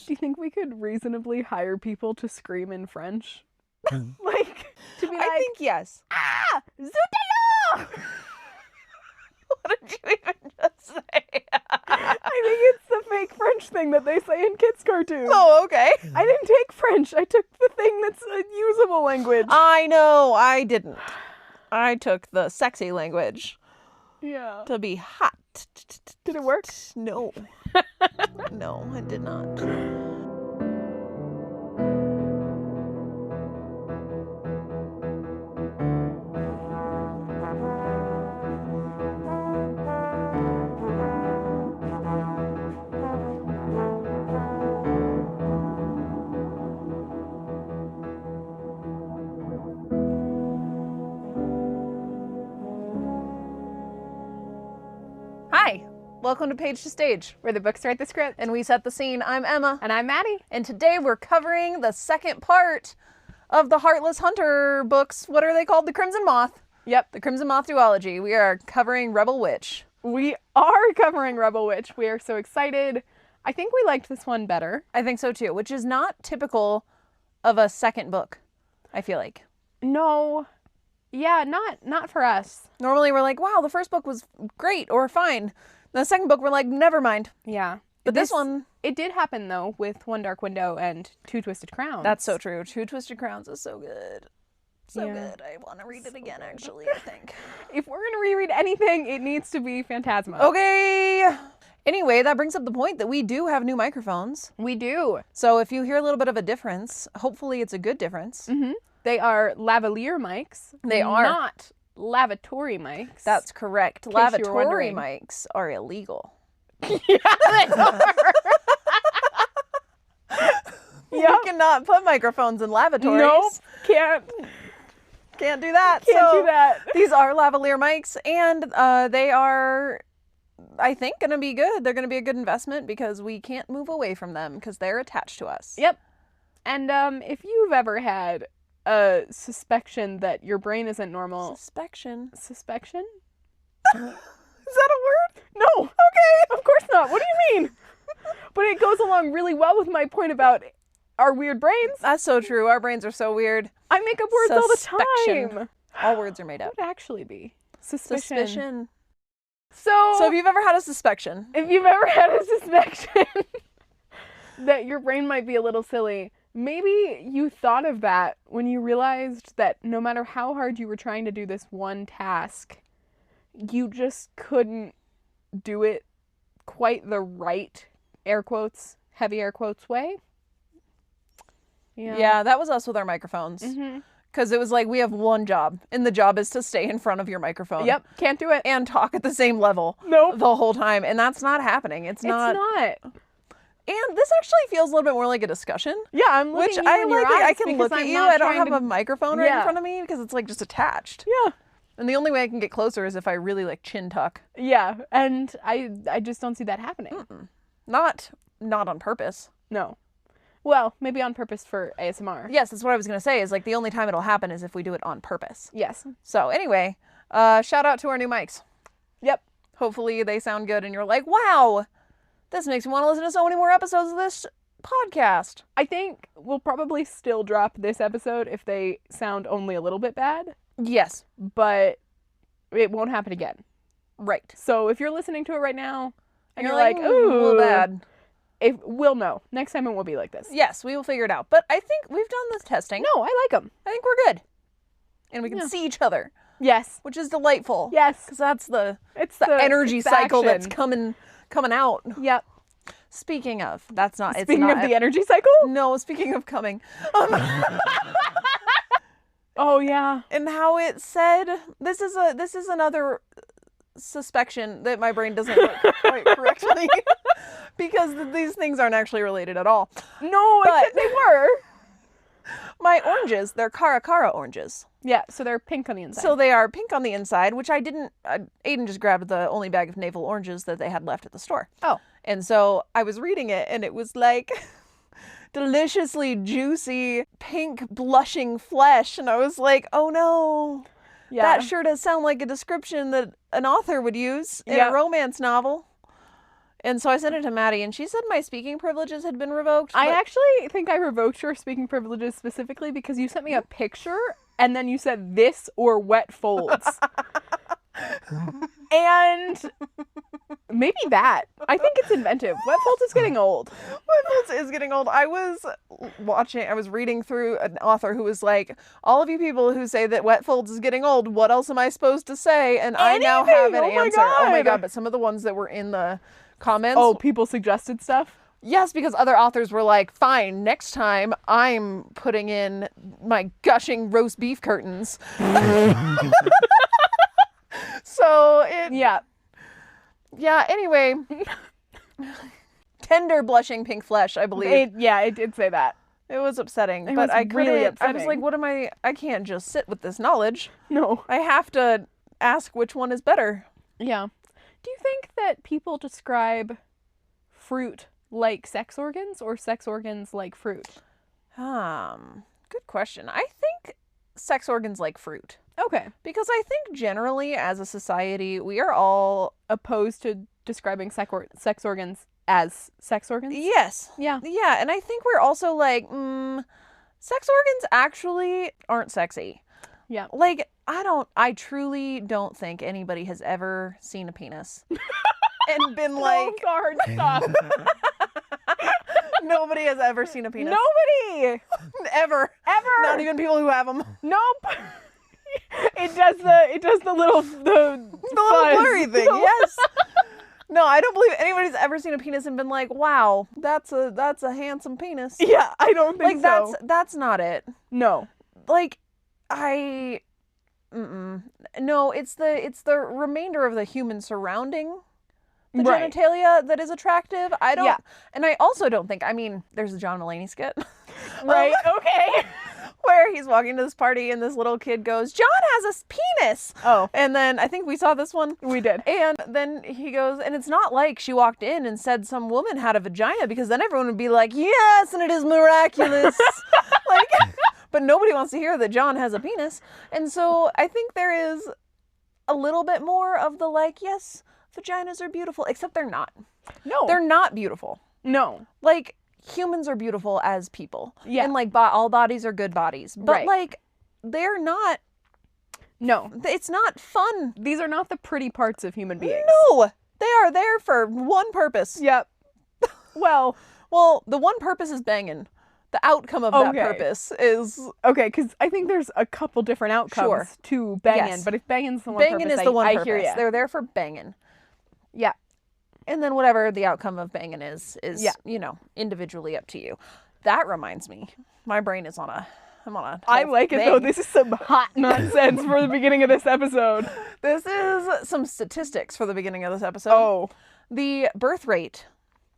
Do you think we could reasonably hire people to scream in French? Like, to be like, I think yes. ah, zut What did you even just say? I think it's the fake French thing that they say in kids' cartoons. Oh, okay. I didn't take French. I took the thing that's a usable language. I know, I didn't. I took the sexy language Yeah. to be hot. Did it work? No. No, it did not. Hi, welcome to Page to Stage, Where the books write the script. and we set the scene. I'm Emma, And I'm Maddie. and today we're covering the second part of the Heartless Hunter books. What are they called? The Crimson Moth. Yep. The Crimson Moth duology. We are covering Rebel Witch. We are covering Rebel Witch. We are so excited. I think we liked this one better. I think so too, which is not typical of a second book, I feel like. No. Yeah, not for us. Normally we're like, wow, the first book was great or fine. The second book we're like, never mind. Yeah. But this one... It did happen, though, with One Dark Window and Two Twisted Crowns. That's so true. Two Twisted Crowns is so good. So Yeah. good. I want to read it again, actually, I think. If we're going to reread anything, it needs to be Phantasma. Okay. Anyway, that brings up the point that we do have new microphones. We do. So if you hear a little bit of a difference, hopefully it's a good difference. Mm-hmm. They are lavalier mics. They are. Not lavatory mics. That's correct. In case you were Lavatory wondering. mics are illegal. Yeah, they are. You cannot put microphones in lavatories. Nope. Can't Can't do that. do that. These are lavalier mics, and they are, I think, going to be good. They're going to be a good investment because we can't move away from them because they're attached to us. Yep. And if you've ever had a suspicion that your brain isn't normal... Suspicion? Suspicion? Is that a word? No. Okay. Of course not. What do you mean? But it goes along really well with my point about our weird brains. That's so true. Our brains are so weird. I make up words all the Suspicion. time. All words are made What up. would it actually be? Suspicion. Suspicion. So So if you've ever had a suspicion, if you've ever had a suspicion that your brain might be a little silly, maybe you thought of that when you realized that no matter how hard you were trying to do this one task, you just couldn't do it quite the right, air quotes, heavy air quotes way. yeah, that was us with our microphones. Mm-hmm. Because it was like, we have one job, and the job is to stay in front of your microphone. Yep, can't do it. And talk at the same level Nope. the whole time. And that's not happening. It's not. And this actually feels a little bit more like a discussion. Yeah, I'm looking Which at you I in your like. I eyes can because look at I'm you. not I don't trying have to- a microphone right in Yeah. front of me because it's like just attached. Yeah. And the only way I can get closer is if I really like chin tuck. Yeah, and I just don't see that happening. Not on purpose. No. Well, maybe on purpose for ASMR. Yes, that's what I was going to say, is like the only time it'll happen is if we do it on purpose. Yes. So anyway, shout out to our new mics. Yep. Hopefully they sound good and you're like, wow, this makes me want to listen to so many more episodes of this podcast. I think we'll probably still drop this episode if they sound only a little bit bad, Yes. but it won't happen again. Right. So if you're listening to it right now and you're like, like, ooh, a little bad. We'll know. Next time it won't be like this. Yes, we will figure it out. But I think we've done this testing. No, I like them. I think we're good. And we can Yeah. see each other, Yes. which is delightful. Yes. Because that's the It's energy it's the cycle that's action. coming out. Yep. Speaking of, that's not, it's Speaking not. of the energy cycle? No, speaking of coming. Oh, yeah. And how it said, this is another suspicion that my brain doesn't work quite correctly. Because these things aren't actually related at all. No, But- except they were. My oranges, they're Cara oranges. Yeah, so they're pink on the inside. So they are pink on the inside, which I didn't, Aiden just grabbed the only bag of navel oranges that they had left at the store. Oh. And so I was reading it and it was like deliciously juicy, pink blushing flesh. And I was like, oh no, yeah. that sure does sound like a description that an author would use in Yeah. a romance novel. And so I sent it to Maddie, and she said my speaking privileges had been revoked. I but- actually think I revoked your speaking privileges specifically because you sent me a picture and then you said this or wet folds. And maybe that. I think it's inventive. Wet folds is getting old. Wet folds is getting old. I was reading through an author who was like, all of you people who say that wet folds is getting old, what else am I supposed to say? And I now have an Oh my answer. Oh my God. God. But some of the ones that were in the comments. Oh, people suggested stuff? Yes, because other authors were like, fine, next time I'm putting in my gushing roast beef curtains. So Yeah. anyway. Tender blushing pink flesh, I believe. It did say that. It was upsetting. It but was I couldn't, really I was upsetting. like, what am I can't just sit with this knowledge. No. I have to ask which one is better. Yeah. Do you think that people describe fruit like sex organs or sex organs like fruit? Good question. I think sex organs like fruit. Okay. Because I think generally as a society, we are all Opposed to describing sex organs as sex organs? yes. Yeah. Yeah, and I think we're also like, sex organs actually aren't sexy. Yeah. Like, I truly don't think anybody has ever seen a penis and been like, No, hard stop. nobody has ever seen a penis. Nobody. Ever. Not even people who have them. Nope. It does the little The little blurry thing, yes. No, I don't believe anybody's ever seen a penis and been like, wow, that's a handsome penis. Yeah, I don't think Like, so. that's not it. No. Like, no, it's the remainder of the human surrounding the Right. genitalia that is attractive. I don't, Yeah. and I also don't think, there's a John Mulaney skit. Right. Okay. Where he's walking to this party and this little kid goes, John has a penis. Oh, And then I think we saw this one. we did. And then he goes, and it's not like she walked in and said some woman had a vagina, because then everyone would be like, yes, and it is miraculous. But nobody wants to hear that John has a penis. And so I think there is a little bit more of the like, yes, vaginas are beautiful, except they're not. No. They're not beautiful. No. Like, humans are beautiful as people. Yeah. And like, all bodies are good bodies. But Right. like, they're not, No. it's not fun. These are not the pretty parts of human beings. No, they are there for one purpose. Yep. Well, The one purpose is banging. The outcome of that Okay. purpose is okay, because I think there's a couple different outcomes Sure. to banging, Yes. but if banging's the one banging purpose, is the one I purpose. hear ya. They're there for banging. Yeah. And then whatever the outcome of banging is Yeah. individually up to you. That reminds me, my brain is I'm on a I whole like it though. thing. This is some hot nonsense for the beginning of this episode. This is some statistics for the beginning of this episode. Oh, The birth rate,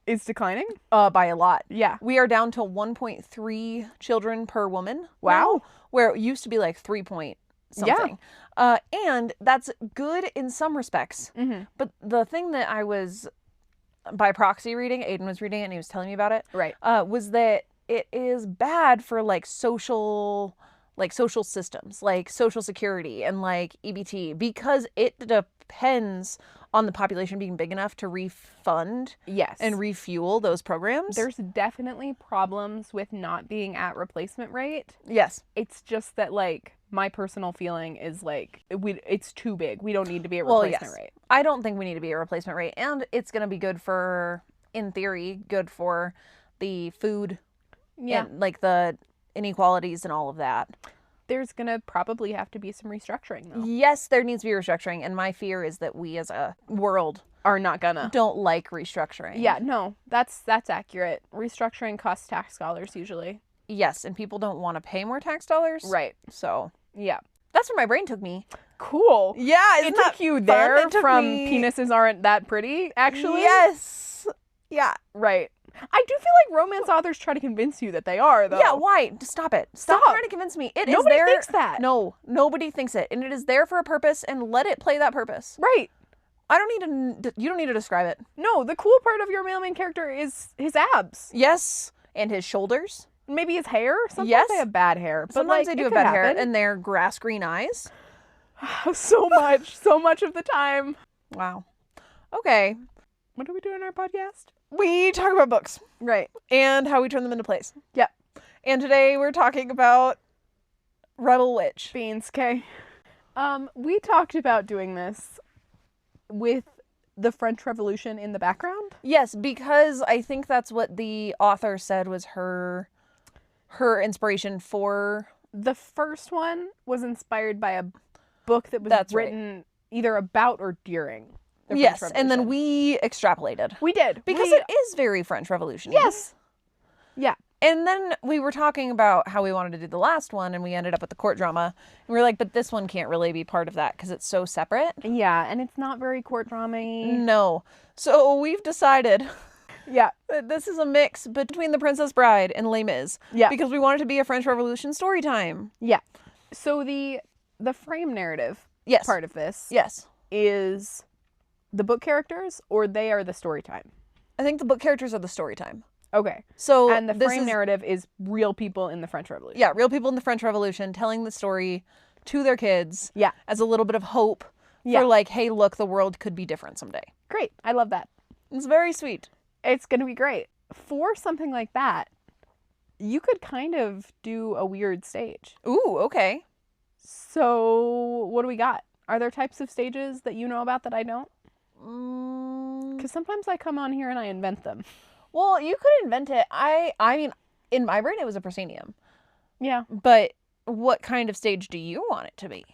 it's declining? by a lot. Yeah. We are down to 1.3 children per woman. Wow. now, where it used to be like 3 point something. And that's good in some respects. Mm-hmm. But the thing that I was, by proxy reading, Aiden was reading it and he was telling me about it, Right. was that it is bad for like social systems, like social security and like EBT, because it depends on the population being big enough to refund Yes. and refuel those programs. There's definitely problems with not being at replacement rate. Yes. It's just that, like, my personal feeling is like it's too big. We don't need to be at Well, replacement yes. rate. I don't think we need to be at replacement rate, and it's going to be good for, in theory, good for the food Yeah. and like the inequalities and all of that. There's gonna probably have to be some restructuring though. Yes, there needs to be restructuring, and my fear is that we as a world Are not gonna. don't like restructuring. Yeah, no, that's accurate. Restructuring costs tax dollars usually. Yes, and people don't want to pay more tax dollars. Right. So Yeah. that's where my brain took me. Cool. Yeah, It took you there It took from me- penises aren't that pretty, actually. Yes. Yeah. Right. I do feel like romance authors try to convince you that they are, though. Yeah, why? Stop it. Stop Stop. trying to convince me. It is Nobody there. thinks that. No, nobody thinks it. And it is there for a purpose, and let it play that purpose. Right. I don't need to, you don't need to describe it. No, the cool part of your mailman character is his abs. Yes, and his shoulders. Maybe his hair. Sometimes Yes. they have bad hair. But Sometimes like, they do it have could bad hair, happen. and their grass green eyes. so much of the time. Wow. Okay. What do we do in our podcast? We talk about books Right. and how we turn them into plays. Yep. And today we're talking about Rebel Witch. Beans, okay. We talked about doing this with the French Revolution in the background. Yes, because I think that's what the author said was her inspiration for... The first one was inspired by a book that was That's written either about or during the Yes, French and then Revolution. we extrapolated. We did. Because it is very French Revolution. Yes. Yeah. And then we were talking about how we wanted to do the last one, and we ended up with the court drama. And we were like, but this one can't really be part of that because it's so separate. Yeah, and it's not very court drama-y. No. So we've decided Yeah. that this is a mix between The Princess Bride and Les Mis. Yeah. Because we want it to be a French Revolution story time. Yeah. So the frame narrative Yes. part of this Yes. is the book characters, or they are the story time? I think the book characters are the story time. Okay. So And the this frame is, narrative is real people in the French Revolution. yeah, real people in the French Revolution telling the story to their kids. Yeah. As a little bit of hope Yeah. for like, hey, look, the world could be different someday. Great. I love that. It's very sweet. It's going to be great. For something like that, you could kind of do a weird stage. Ooh, okay. So, what do we got? Are there types of stages that you know about that I don't? Mm, Because sometimes I come on here and I invent them. well, you could invent it. I mean, in my brain, it was a proscenium. Yeah. But what kind of stage do you want it to be?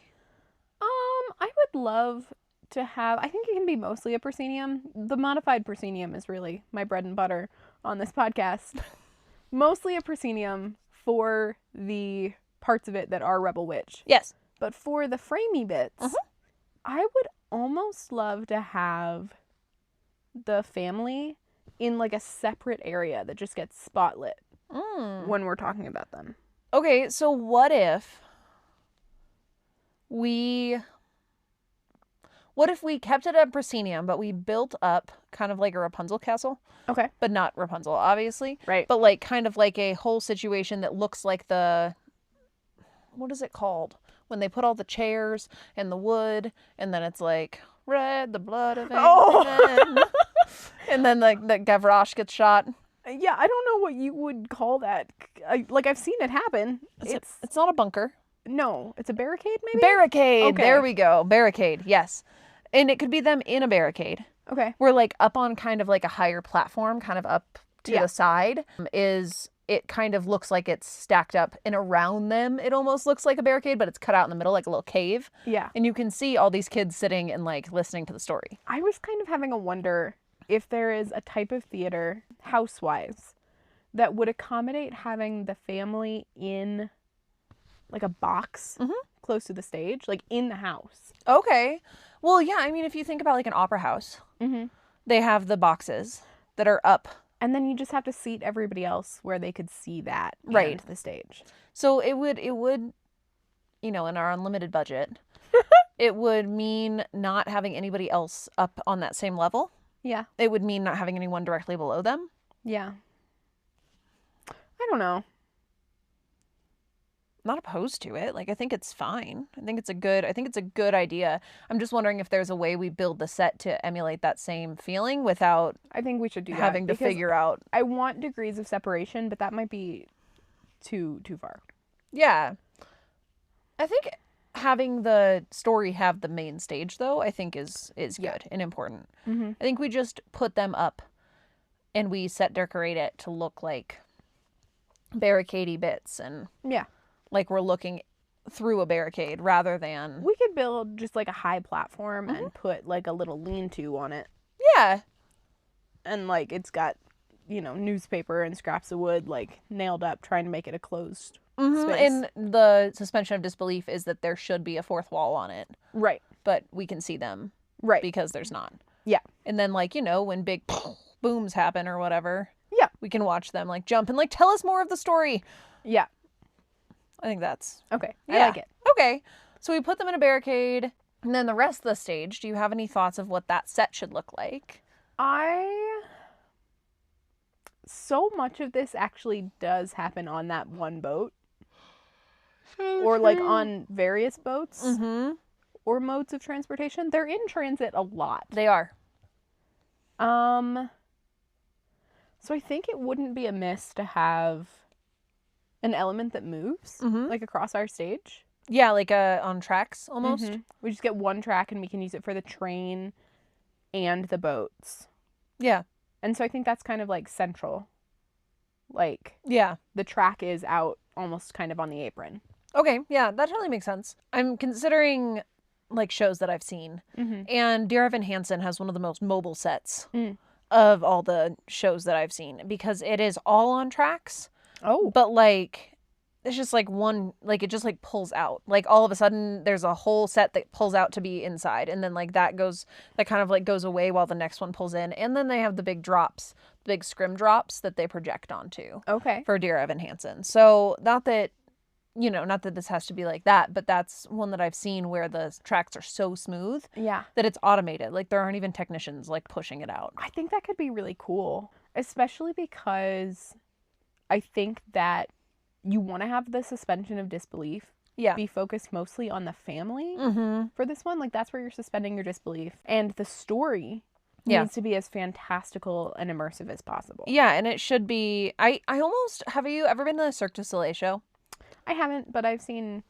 I would love to have, I think it can be mostly a proscenium. The modified proscenium is really my bread and butter on this podcast. Mostly a proscenium for the parts of it that are Rebel Witch. Yes. But for the framey bits, I would almost love to have the family in like a separate area that just gets spotlit when we're talking about them. Okay, so what if we kept it at proscenium, but we built up kind of like a Rapunzel castle? Okay. But not Rapunzel, obviously. Right. But like kind of like a whole situation that looks like what is it called? When they put all the chairs and the wood, and then it's like, red, the blood of angry men. And then like the Gavroche gets shot. Yeah, I don't know what you would call that. I've seen it happen. It's not a bunker. No, it's a barricade maybe? Barricade. Okay. There we go. Barricade. Yes. And it could be them in a barricade. Okay. We're like up on kind of like a higher platform, kind of up to Yeah. the side. It kind of looks like it's stacked up, and around them it almost looks like a barricade, but it's cut out in the middle like a little cave. Yeah. And you can see all these kids sitting and like listening to the story. I was kind of having a wonder if there is a type of theater, house-wise, that would accommodate having the family in like a box close to the stage, like in the house. Okay. Well, yeah, I mean, if you think about like an opera house, they have the boxes that are up. And then you just have to seat everybody else where they could see that Right. and the stage. So it would, in our unlimited budget, it would mean not having anybody else up on that same level. Yeah. It would mean not having anyone directly below them. Yeah. I don't know. Not opposed to it. Like, I think it's fine. I think it's a good idea. I'm just wondering if there's a way we build the set to emulate that same feeling without I think we should do that. having to because figure out. I want degrees of separation, but that might be too far. Yeah. I think having the story have the main stage, though, I think is good and important. Mm-hmm. I think we just put them up and we set decorate it to look like barricadey bits and Yeah. like we're looking through a barricade rather than... We could build just like a high platform and put like a little lean-to on it. Yeah. And like it's got, newspaper and scraps of wood like nailed up trying to make it a closed space. And the suspension of disbelief is that there should be a fourth wall on it, Right. but we can see them Right. because there's not. Yeah. And then like, when big booms happen or whatever, Yeah. we can watch them like jump and like tell us more of the story. Yeah. I think that's... Okay. I Yeah. like it. Okay. So we put them in a barricade, and then the rest of the stage, do you have any thoughts of what that set should look like? So much of this actually does happen on that one boat. Or like on various boats or modes of transportation. They're in transit a lot. They are. So I think it wouldn't be amiss to have an element that moves, like across our stage. Yeah, like on tracks almost. We just get one track and we can use it for the train and the boats. Yeah. And so I think that's kind of like central. Like, yeah, the track is out almost kind of on the apron. Okay, yeah, that totally makes sense. I'm considering like shows that I've seen, and Dear Evan Hansen has one of the most mobile sets of all the shows that I've seen because it is all on tracks. Oh. But like it's just like one, like it just like pulls out. Like all of a sudden there's a whole set that pulls out to be inside, and then like that kind of like goes away while the next one pulls in, and then they have the big drops, big scrim drops that they project onto. Okay. For Dear Evan Hansen. So not that this has to be like that, but that's one that I've seen where the tracks are so smooth that it's automated. Like there aren't even technicians like pushing it out. I think that could be really cool, especially because I think that you want to have the suspension of disbelief be focused mostly on the family for this one. Like that's where you're suspending your disbelief. And the story needs to be as fantastical and immersive as possible. Yeah, and it should be... Have you ever been to the Cirque de Soleil show? I haven't, but I've seen,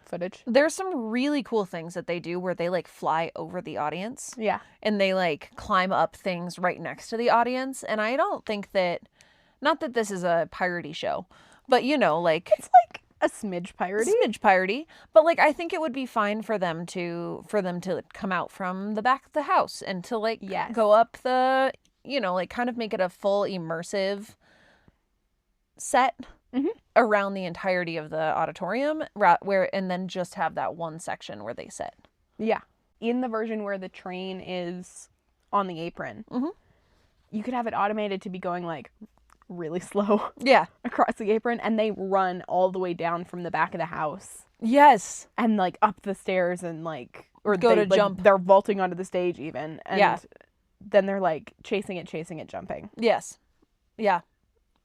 footage. There's some really cool things that they do where they like fly over the audience. Yeah. And they like climb up things right next to the audience. And I don't think that... Not that this is a piratey show, but like... It's like a smidge piratey. Smidge piratey. But like I think it would be fine for them to come out from the back of the house and to like go up the, like kind of make it a full immersive set around the entirety of the auditorium and then just have that one section where they sit. Yeah. In the version where the train is on the apron, you could have it automated to be going like really slow across the apron, and they run all the way down from the back of the house. Yes. And like up the stairs and like, or go to jump. They're vaulting onto the stage even. And then they're like chasing it, jumping. Yes. Yeah.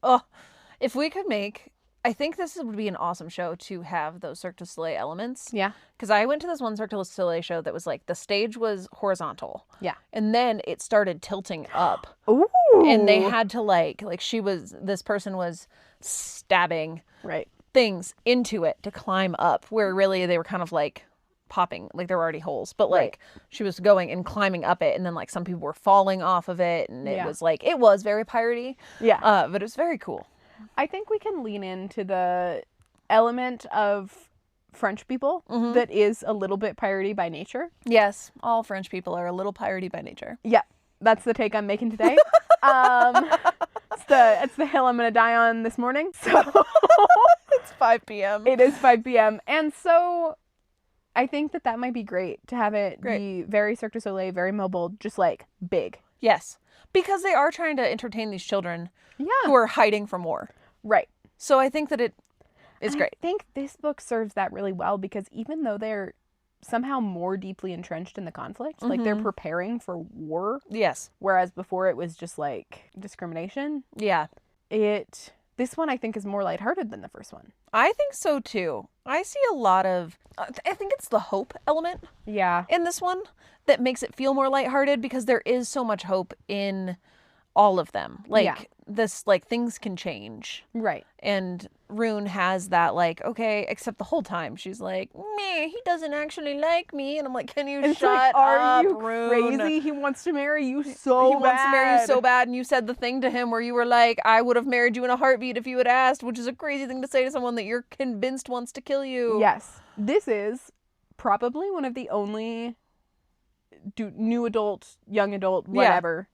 Oh, if we could make, I think this would be an awesome show to have those Cirque du Soleil elements. Yeah. Because I went to this one Cirque du Soleil show that was like, the stage was horizontal. Yeah. And then it started tilting up. Ooh. And they had to this person was stabbing things into it to climb up, where really they were kind of like popping, like there were already holes, but like she was going and climbing up it, and then like some people were falling off of it, and it was very piratey. Yeah. But it was very cool. I think we can lean into the element of French people that is a little bit piratey by nature. Yes, all French people are a little piratey by nature. Yeah, that's the take I'm making today. It's the hill I'm gonna die on this morning. So it's 5 p.m. It is 5 p.m. And so I think that might be great to have it be very Cirque du Soleil, very mobile, just like big. Yes, because they are trying to entertain these children who are hiding from war. Right. So I think that it is great. I think this book serves that really well, because even though they're somehow more deeply entrenched in the conflict, like they're preparing for war. Yes. Whereas before it was just like discrimination. Yeah. This one I think is more lighthearted than the first one. I think so too. I see a lot of, I think it's the hope element. Yeah. In this one that makes it feel more lighthearted, because there is so much hope in all of them. Like this, like things can change. Right. And Rune has that like, okay, except the whole time she's like, meh, he doesn't actually like me. And I'm like, can you shut up, are you Rune? Crazy? He wants to marry you so bad. He wants to marry you so bad. And you said the thing to him where you were like, I would have married you in a heartbeat if you had asked, which is a crazy thing to say to someone that you're convinced wants to kill you. Yes. This is probably one of the only new adult, young adult, whatever,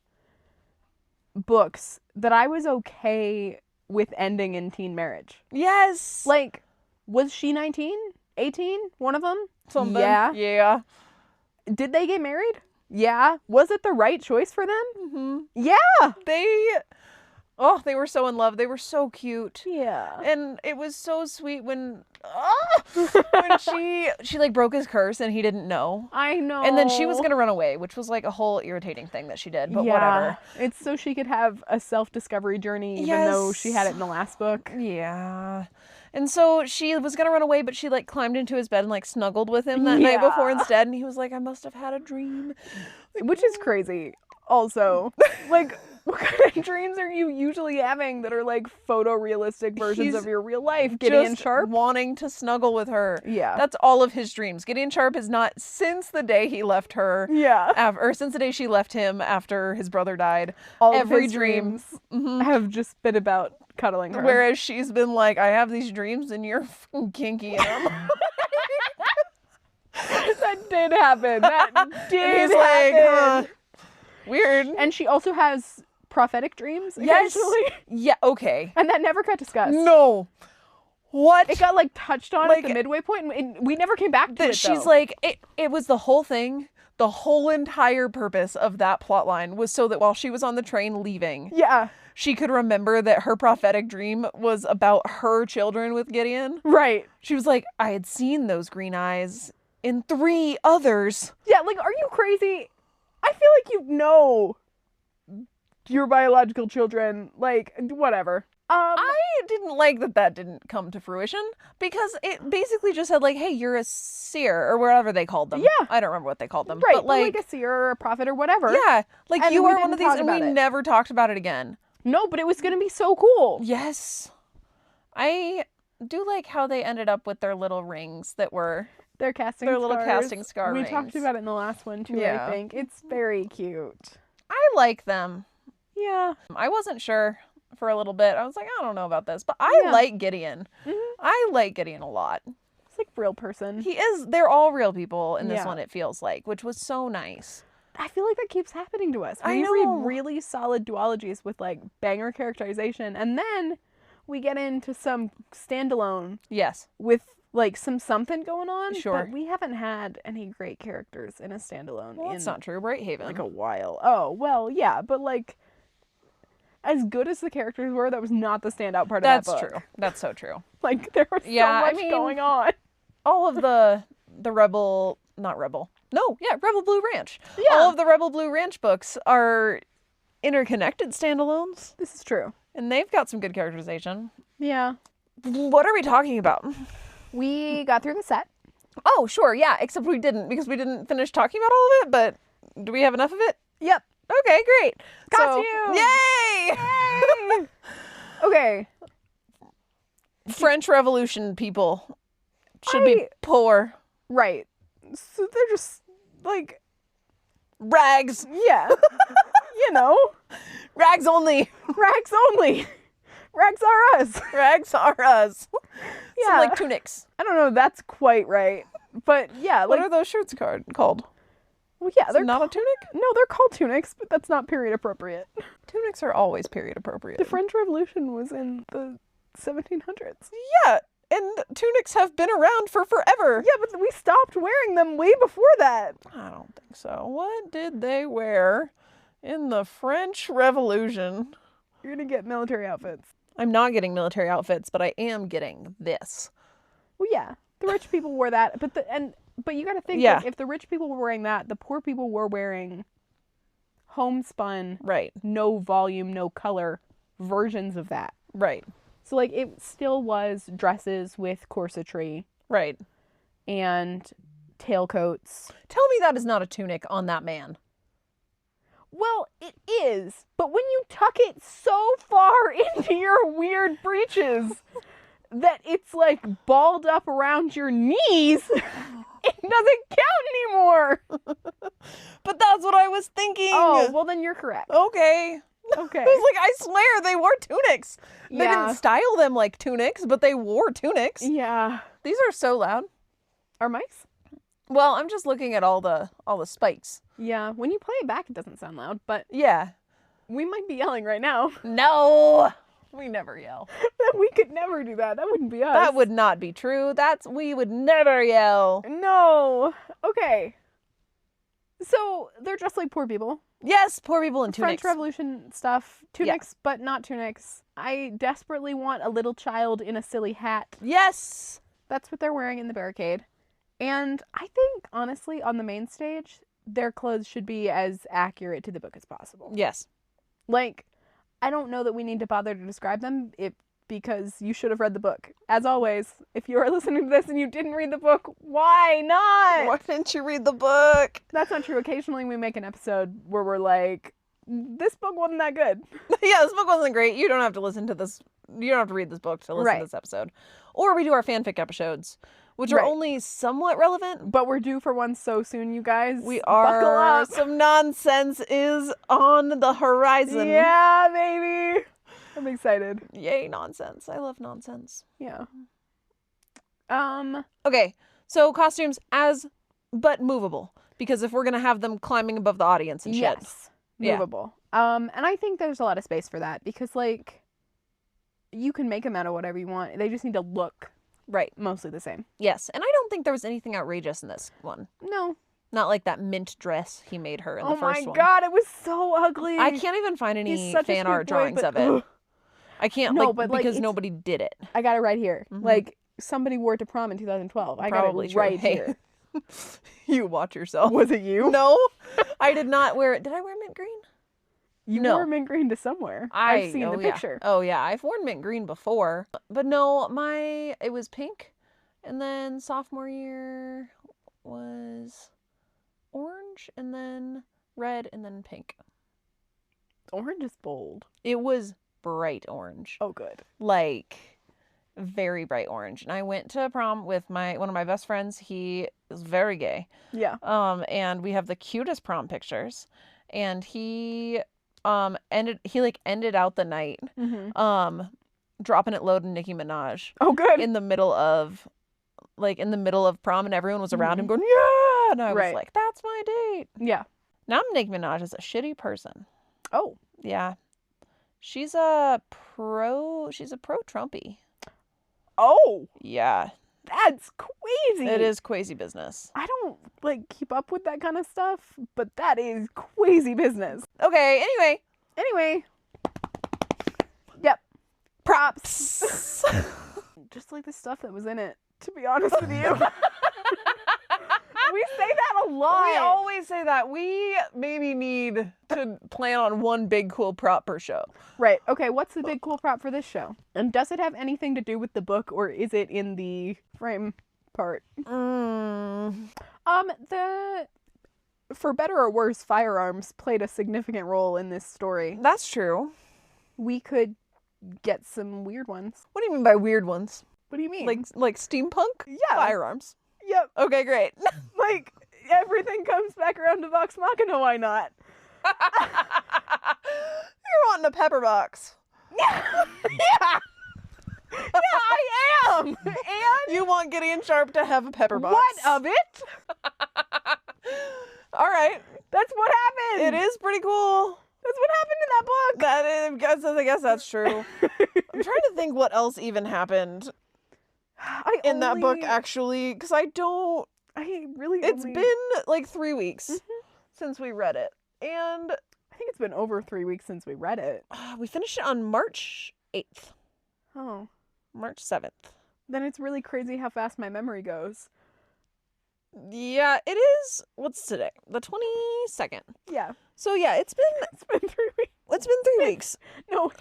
books that I was okay with ending in teen marriage. Yes. Like, was she 19? 18? One of them? Something. Yeah. Yeah. Did they get married? Yeah. Was it the right choice for them? Mm-hmm. Yeah. They were so in love. They were so cute. Yeah. And it was so sweet when she like broke his curse and he didn't know. I know. And then she was going to run away, which was like a whole irritating thing that she did, but whatever. It's so she could have a self-discovery journey, even though she had it in the last book. Yeah. And so she was going to run away, but she like climbed into his bed and like snuggled with him that night before instead. And he was like, I must have had a dream. Which is crazy. Also, like, what kind of dreams are you usually having that are like photorealistic versions He's of your real life? Gideon just Sharp? wanting to snuggle with her. Yeah. That's all of his dreams. Gideon Sharp is not, since the day he left her, Yeah. or since the day she left him after his brother died, All every of his dream. dreams have just been about cuddling her. Whereas she's been like, I have these dreams and you're fucking kinky in them. That did happen. That did He's like, happen. Weird. And she also has prophetic dreams Yes. occasionally. Yeah, okay. And that never got discussed. No. What? It got like touched on Like, at the midway point, and we never came back to that it. she's though. like, it was the whole thing. The whole entire purpose of that plot line was so that while she was on the train leaving, yeah, she could remember that her prophetic dream was about her children with Gideon. right. She was like, I had seen those green eyes in 3 others. Yeah, like, are you crazy? I feel like you know your biological children, like, whatever. I didn't like that didn't come to fruition because it basically just said like, hey, you're a seer or whatever they called them. Yeah. I don't remember what they called them. right, But like, a seer or a prophet or whatever. yeah, like And you we are one didn't of these talk and we about it. never talked about it again. No, but it was gonna be so cool. Yes. I do like how they ended up with their little rings that were Their casting Their little scars. casting scar We rings. talked about it in the last one too, Yeah. I think. It's very cute. I like them. Yeah. I wasn't sure for a little bit. I was like, I don't know about this, but I Yeah. like Gideon. Mhm. I like Gideon a lot. It's like real person. They're all real people in this Yeah. one, it feels like, which was so nice. I feel like that keeps happening to us. I We know. read really solid duologies with like banger characterization, and then we get into some standalone Yes. with like some something going on. Sure. But we haven't had any great characters in a standalone Well, in that's not true. Brighthaven. like a while. Oh, well, yeah, but like as good as the characters were, that was not the standout part of that That's book. true. That's so true. Like there was Yeah, I so much mean- going on. All of the Rebel, not Rebel. No, yeah, Rebel Blue Ranch. Yeah. All of the Rebel Blue Ranch books are interconnected standalones, This is true. and they've got some good characterization. Yeah. What are we talking about? We got through the set. Oh, sure, yeah, except we didn't because we didn't finish talking about all of it, but do we have enough of it? Yep. Okay, great. Costume! Yay! Okay. French Revolution people should be poor. Right. So they're just like, Rags. yeah. You know, Rags only. rags only. Rags are us. Rags are us. Yeah. Some like tunics. I don't know if that's quite right. But yeah, What like, are those shirts called? well, yeah, Is they're it not a tunic? no, they're called tunics, but that's not period appropriate. Tunics are always period appropriate. The French Revolution was in the 1700s. Yeah, and tunics have been around for forever. Yeah, but we stopped wearing them way before that. I don't think so. What did they wear in the French Revolution? You're gonna get military outfits. I'm not getting military outfits, but I am getting this. Well, yeah, the rich people wore that, but you got to think, Yeah. like, if the rich people were wearing that, the poor people were wearing homespun, Right, no volume, no color versions of that. right, So like it still was dresses with corsetry right. and tailcoats. Tell me that is not a tunic on that man. Well, it is, but when you tuck it so far into your weird breeches that it's like balled up around your knees, it doesn't count anymore. But that's what I was thinking. Oh, well then you're correct. Okay. Okay. I was like, I swear they wore tunics. They Yeah. didn't style them like tunics, but they wore tunics. Yeah. These are so loud. Are mice? Well, I'm just looking at all the spikes. Yeah. When you play it back, it doesn't sound loud, but Yeah. we might be yelling right now. No. We never yell. We could never do that. That wouldn't be us. That would not be true. We would never yell. No. Okay. So they're dressed like poor people. Yes, poor people in tunics. French Revolution stuff. Tunics, but not tunics. I desperately want a little child in a silly hat. Yes. That's what they're wearing in the barricade. And I think, honestly, on the main stage, their clothes should be as accurate to the book as possible. Yes. Like, I don't know that we need to bother to describe them. It because you should have read the book. As always, if you are listening to this and you didn't read the book, why not? Why didn't you read the book? That's not true. Occasionally we make an episode where we're like, this book wasn't that good. Yeah, this book wasn't great. You don't have to listen to this. You don't have to read this book to listen to this episode. Or we do our fanfic episodes, which are only somewhat relevant. But we're due for one so soon, you guys. We are. Buckle up. Some nonsense is on the horizon. Yeah, baby. I'm excited. Yay, nonsense. I love nonsense. Yeah. Okay, so costumes but movable. Because if we're going to have them climbing above the audience and shit. Yes. Movable. And I think there's a lot of space for that because, like, you can make them out of whatever you want. They just need to look mostly the same. Yes, and I don't think there was anything outrageous in this one. No. Not like that mint dress he made her in the first one. Oh my god, it was so ugly. I can't even find any fan art drawings of it. I can't, because nobody did it. I got it right here. Mm-hmm. Like, somebody wore it to prom in 2012. I got it right here. You watch yourself. Was it you? No, I did not wear it. Did I wear mint green? You wore mint green to somewhere. I've seen the picture. Oh yeah, I've worn mint green before. But no, it was pink. And then sophomore year was orange, and then red, and then pink. Orange is bold. It was bright orange. Oh, good. Like, very bright orange. And I went to prom with one of my best friends. He is very gay. Yeah. And we have the cutest prom pictures. And he ended out the night dropping it low to Nicki Minaj. Oh, good. In the middle of prom, and everyone was around him going, yeah! And I was like, that's my date. Yeah. Now Nicki Minaj is a shitty person. Oh. Yeah. She's a pro-Trumpy. Oh. Yeah. That's crazy. It is crazy business. I don't, keep up with that kind of stuff, but that is crazy business. Okay, anyway. Yep. Props. Just like the stuff that was in it, to be honest with you. We say that a lot. We always say that. We maybe need to plan on one big cool prop per show. Right. Okay, what's the big cool prop for this show? And does it have anything to do with the book, or is it in the frame part? For better or worse, firearms played a significant role in this story. That's true. We could get some weird ones. What do you mean by weird ones? What do you mean? Like steampunk? Yeah. Firearms. Yep. Okay, great. Everything comes back around to Vox Machina, why not? You're wanting a pepper box. Yeah. Yeah, I am. And you want Gideon Sharp to have a pepper box. What of it? All right. That's what happened. It is pretty cool. That's what happened in that book. I guess that's true. I'm trying to think what else even happened in that book, actually, because it's been 3 weeks since we read it. And I think it's been over 3 weeks since we read it. We finished it on March 8th. Oh. March 7th. Then it's really crazy how fast my memory goes. Yeah, it is. What's today? The 22nd. Yeah. So yeah, it's been 3 weeks. It's been 3 weeks. No,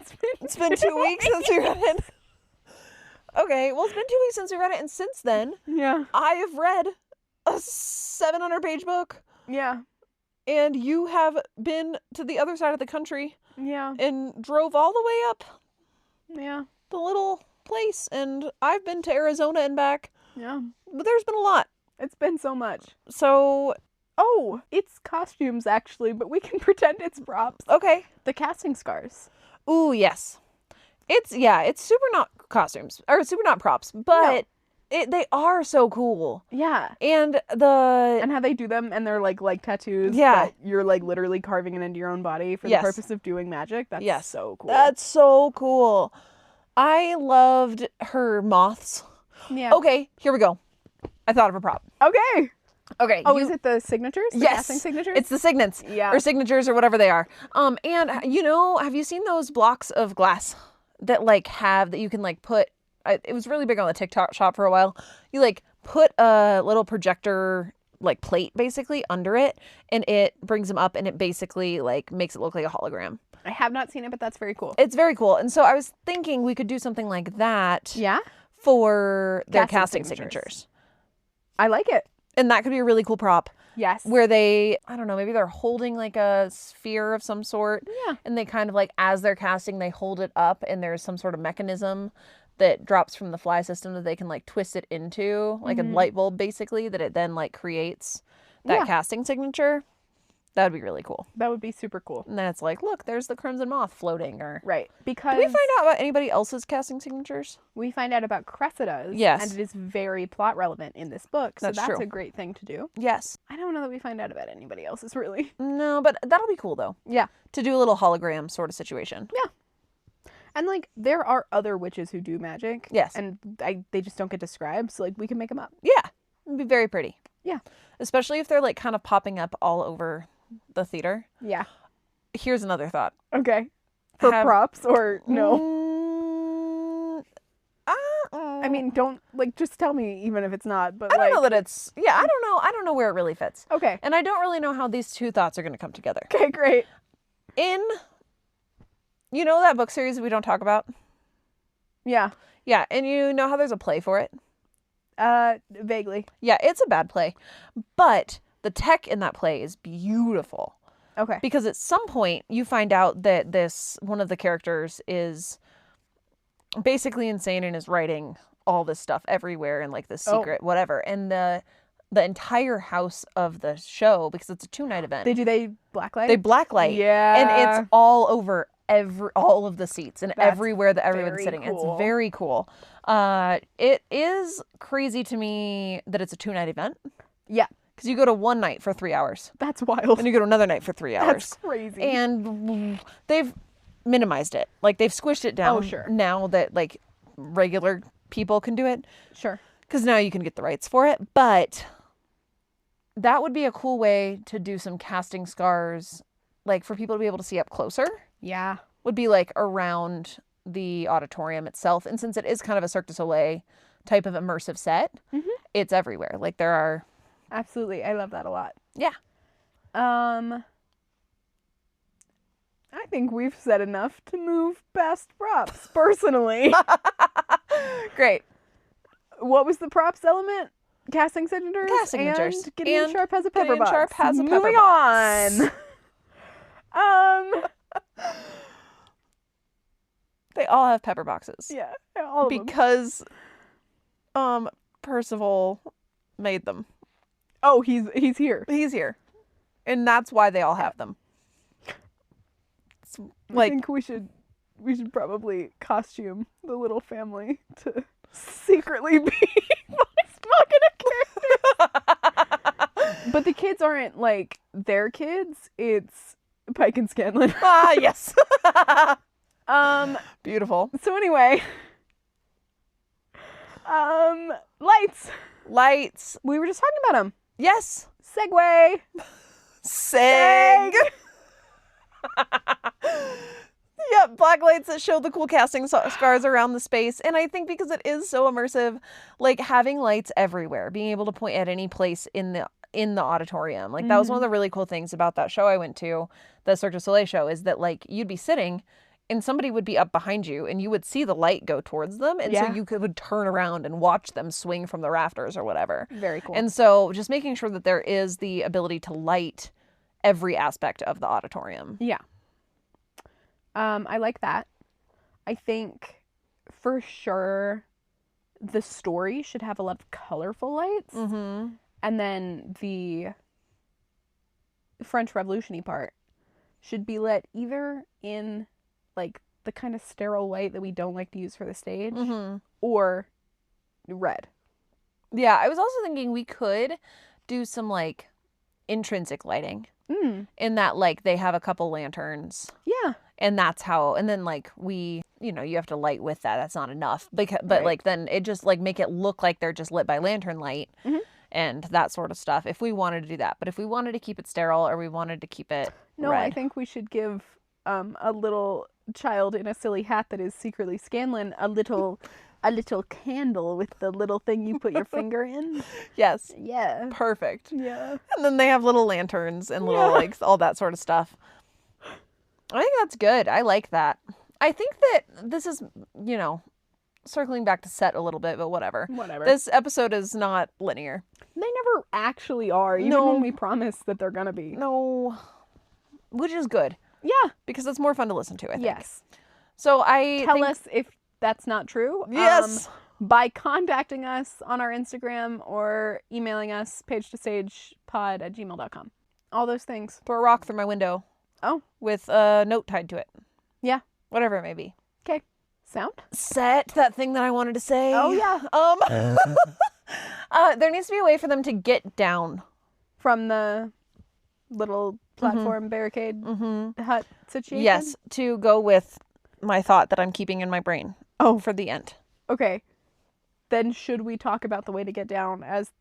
it's been 2 weeks since we read it. Okay, well, it's been 2 weeks since we read it, and since then, I have read a 700-page book. Yeah. And you have been to the other side of the country. Yeah. And drove all the way up. Yeah. The little place, and I've been to Arizona and back. Yeah. But there's been a lot. It's been so much. So... Oh, it's costumes, actually, but we can pretend it's props. Okay. The casting scars. Ooh, yes. It's super not costumes, or super not props, but they are so cool. Yeah. And how they do them, and they're like tattoos. Yeah. But you're literally carving it into your own body for the purpose of doing magic. That's so cool. That's so cool. I loved her moths. Yeah. Okay, here we go. I thought of a prop. Okay. Okay. Oh, is it the signatures? The casting signatures? It's the signets. Yeah. Or signatures or whatever they are. And have you seen those blocks of glass that that you can put, it was really big on the TikTok shop for a while. You put a little projector plate basically under it, and it brings them up, and it basically makes it look like a hologram. I have not seen it, but that's very cool. It's very cool. And so I was thinking we could do something like that Yeah? for their Casting casting signatures. I like it. And that could be a really cool prop Yes. where they, I don't know, maybe they're holding like a sphere of some sort. Yeah. And they kind of like, as they're casting, they hold it up and there's some sort of mechanism that drops from the fly system that they can like twist it into, like a light bulb basically, that it then like creates that casting signature. That would be really cool. That would be super cool. And then it's like, look, there's the Crimson Moth floating. Or Right. Because did we find out about anybody else's casting signatures? we find out about Cressida's. Yes. And it is very plot relevant in this book. So That's that's true. a great thing to do. Yes. I don't know that we find out about anybody else's really. No, but that'll be cool though. Yeah. To do a little hologram sort of situation. Yeah. And like there are other witches who do magic. Yes. And they just don't get described. So like we can make them up. Yeah. It'd be very pretty. Yeah. Especially if they're like kind of popping up all over the theater. Yeah. Here's another thought. Okay. For props or no? I mean, don't like just tell me even if it's not, but I like don't know that it's, yeah, I don't know where it really fits. okay. And I don't really know how these two thoughts are going to come together. Okay, great. You know that book series we don't talk about? Yeah. Yeah, and you know how there's a play for it? Vaguely. Yeah, it's a bad play. But the tech in that play is beautiful. Okay. Because at some point you find out that one of the characters is basically insane and is writing all this stuff everywhere and like this secret, whatever. And the entire house of the show, because it's a 2-night event. They blacklight? They blacklight. Yeah. And it's all over all of the seats and That's everywhere that everyone's very sitting. cool. It's very cool. It is crazy to me that it's a 2-night event. Yeah. Because you go to one night for 3 hours. That's wild. And you go to another night for 3 hours. That's crazy. And they've minimized it. Like they've squished it down. Oh, sure. Now that like regular people can do it. Sure. Because now you can get the rights for it. But that would be a cool way to do some casting scars, like for people to be able to see up closer. Yeah. Would be like around the auditorium itself. And since it is kind of a Cirque du Soleil type of immersive set, it's everywhere. Like there are... Absolutely. I love that a lot. Yeah. I think we've said enough to move past props, personally. Great. What was the props element? Casting signatures? Casting signatures. And Gideon And Sharp has a pepper Gideon box. Sharp has a pepper Moving box. on. They all have pepper boxes. Yeah. All of them. Because Percival made them. Oh, he's here. He's here. And that's why they all have them. It's I like think we should probably costume the little family to secretly be characters. But the kids aren't like their kids. It's Pike and Scanlan. yes. Beautiful. So anyway, lights. We were just talking about them. Yes. Segway. Seg. Yeah, black lights that show the cool casting scars around the space. And I think because it is so immersive, like having lights everywhere, being able to point at any place in the auditorium. Like that was one of the really cool things about that show I went to, the Cirque du Soleil show, is that like you'd be sitting and somebody would be up behind you and you would see the light go towards them. And so you would turn around and watch them swing from the rafters or whatever. Very cool. And so just making sure that there is the ability to light every aspect of the auditorium. Yeah. I like that. I think for sure the story should have a lot of colorful lights. Mm-hmm. And then the French Revolution-y part should be lit either in like the kind of sterile white that we don't like to use for the stage or red. Yeah, I was also thinking we could do some like intrinsic lighting in that like they have a couple lanterns. Yeah. And that's how, and then like you have to light with that. That's not enough. But like then it just like make it look like they're just lit by lantern light and that sort of stuff if we wanted to do that. But if we wanted to keep it sterile or we wanted to keep it red. I think we should give a little child in a silly hat that is secretly Scanlan a little candle with the little thing you put your finger in. Yes. Yeah. Perfect. Yeah. And then they have little lanterns and little like all that sort of stuff. I think that's good. I like that. I think that this is, circling back to set a little bit, but whatever. Whatever. This episode is not linear. They never actually are, even when we promise that they're gonna be. No. Which is good. Yeah. Because it's more fun to listen to, I think. Yes. So I Tell us if that's not true. Yes. By contacting us on our Instagram or emailing us pagetostagepod@gmail.com. All those things. throw a rock through my window. Oh. With a note tied to it. Yeah. Whatever it may be. Okay. Sound? Set, that thing that I wanted to say. Oh, yeah. There needs to be a way for them to get down. From the little platform barricade hut situation? Yes, to go with my thought that I'm keeping in my brain. Oh. For the end. Okay. Then should we talk about the way to get down as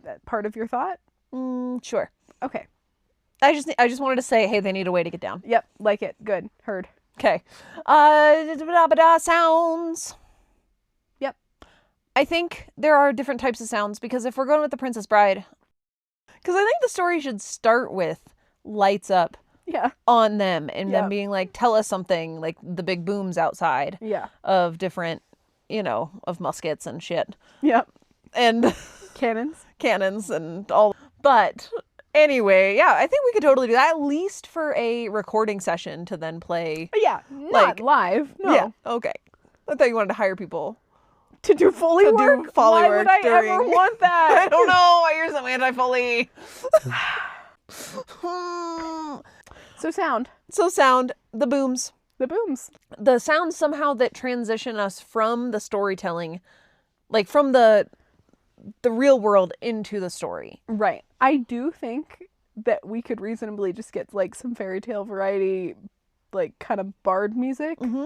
that part of your thought? Sure. Okay. I just wanted to say, hey, they need a way to get down. Yep. Like it. Good. Heard. Okay. Sounds. Yep. I think there are different types of sounds because if we're going with the Princess Bride, because I think the story should start with lights up Yeah. on them and Yep. them being like, tell us something, like the big booms outside Yeah. of different, of muskets and shit. Yep. And Cannons. cannons and all. But anyway, yeah, I think we could totally do that, at least for a recording session to then play. Yeah. Not live. No. Yeah, okay. I thought you wanted to hire people. To do Foley To do work? Foley Why work would I ever during- want that? I don't know. You're so anti-Foley. So sound. So sound, the booms. The booms. The sounds somehow that transition us from the storytelling, like from the real world into the story. Right. I do think that we could reasonably just get like some fairy tale variety, like kind of bard music. Mm-hmm.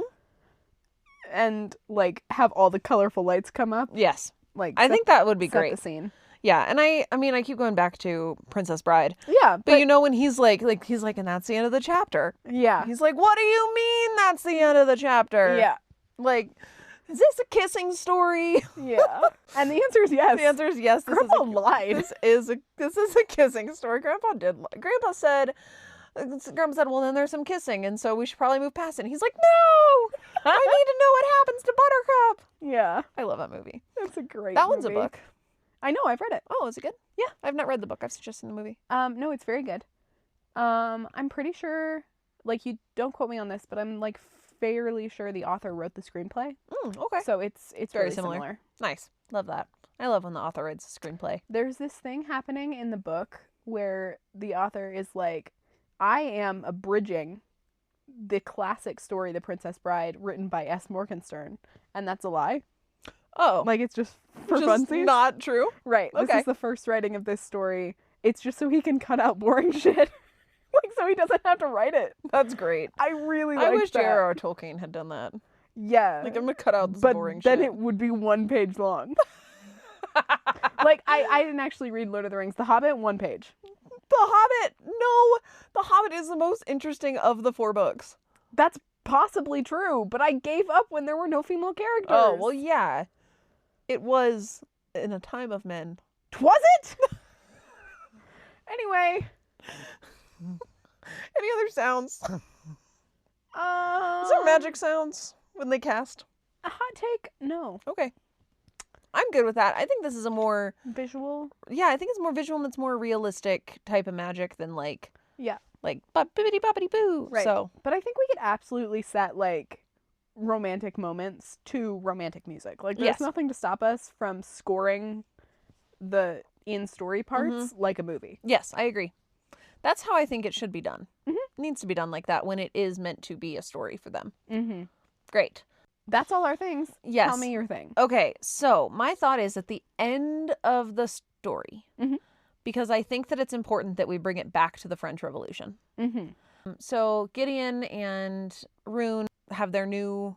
And like have all the colorful lights come up. Yes. Like I think that would be set great. the scene. Yeah, and I mean, I keep going back to Princess Bride. Yeah, But when he's like, and that's the end of the chapter. yeah, He's like, what do you mean that's the end of the chapter? yeah, Like, is this a kissing story? yeah. And the answer is yes. The answer is yes. Grandpa lied. This is a kissing story. Grandpa said, well, then there's some kissing, and so we should probably move past it. And he's like, no! I need to know what happens to Buttercup. Yeah, I love that movie. that's a great. That one's a movie. book. I know. I've read it. Oh, is it good? Yeah. I've not read the book. I've just seen the movie. No, it's very good. I'm pretty sure. Like, you don't quote me on this, but I'm like fairly sure the author wrote the screenplay. Okay. So it's Very really similar. Nice. Love that. I love when the author writes a screenplay. There's this thing happening in the book where the author is like, I am abridging the classic story, The Princess Bride, written by S. Morgenstern. And that's a lie. Oh. Like, it's just for just funsies. not true? Right. This Okay. is the first writing of this story. It's just so he can cut out boring shit. Like, so he doesn't have to write it. That's great. I really I like wish that. J.R.R. Tolkien had done that. Yeah. Like, I'm gonna cut out this but boring then shit. it would be 1 page long. Like, I didn't actually read Lord of the Rings. The Hobbit, 1 page. The Hobbit! No! The Hobbit is the most interesting of the 4 books. That's possibly true, but I gave up when there were no female characters. Oh, well, yeah. It was in a time of men. Was it? Anyway. Any other sounds? Is there magic sounds when they cast? A hot take? No. Okay. I'm good with that. I think this is a more... Visual? Yeah, I think it's more visual and it's more realistic type of magic than like... Yeah. Like, bippity boppity boo. Right. So, But I think we could absolutely set, like, romantic moments to romantic music. Like, there's Yes. nothing to stop us from scoring the in-story parts like a movie. yes, I agree. That's how I think it should be done. Mhm. It needs to be done like that when it is meant to be a story for them. Mm-hmm. Great. That's all our things. Yes. Tell me your thing. Okay, so my thought is at the end of the story, Mhm. because I think that it's important that we bring it back to the French Revolution. Mm-hmm. So Gideon and Rune have their new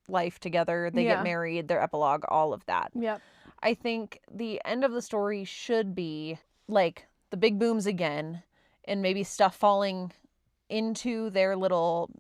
life together. They Yeah. get married, their epilogue, all of that. Yep. I think the end of the story should be like the big booms again and maybe stuff falling into their little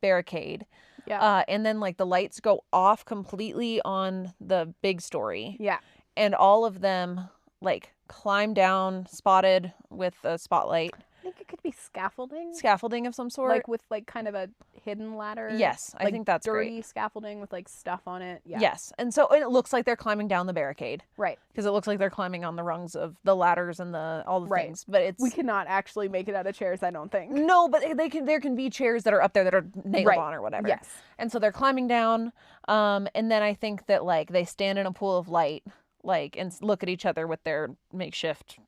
barricade. Yeah. And then like the lights go off completely on the big story. Yeah. And all of them like climb down, spotted with a spotlight, think it could be scaffolding. Scaffolding of some sort. Like with like kind of a hidden ladder. Yes, I like think that's dirty great. scaffolding with like stuff on it. Yeah. Yes. And so it looks like they're climbing down the barricade. Right. Because it looks like they're climbing on the rungs of the ladders and all the Right. things. But it's We cannot actually make it out of chairs, I don't think. no, but there can be chairs that are up there that are nailed Right. on or whatever. Yes. And so they're climbing down. And then I think that like they stand in a pool of light, like, and look at each other with their makeshift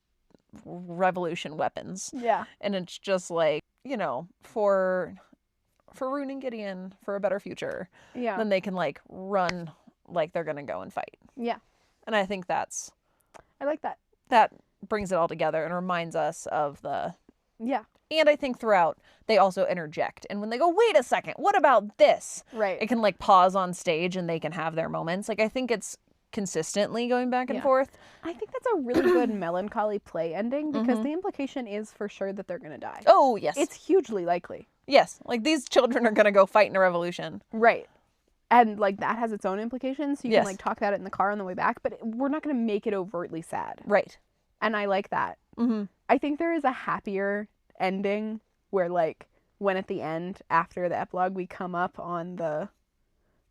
revolution weapons. Yeah. And it's just like, you know, for Rune and Gideon, for a better future, Yeah. then they can like run like they're gonna go and fight. Yeah. And I think I like that. that brings it all together and reminds us of the. Yeah. And I think throughout they also interject, and when they go, wait a second, what about this? Right. It can like pause on stage and they can have their moments. Like I think it's consistently going back and Yeah. forth. I think that's a really good melancholy play ending because the implication is for sure that they're going to die. Oh yes, It's hugely likely. yes. Like these children are gonna go fight in a revolution. Right. And like that has its own implications. You Yes. can like talk about it in the car on the way back, but we're not going to make it overtly sad. Right. And I like that. Mm-hmm. I think there is a happier ending where like when at the end after the epilogue we come up on the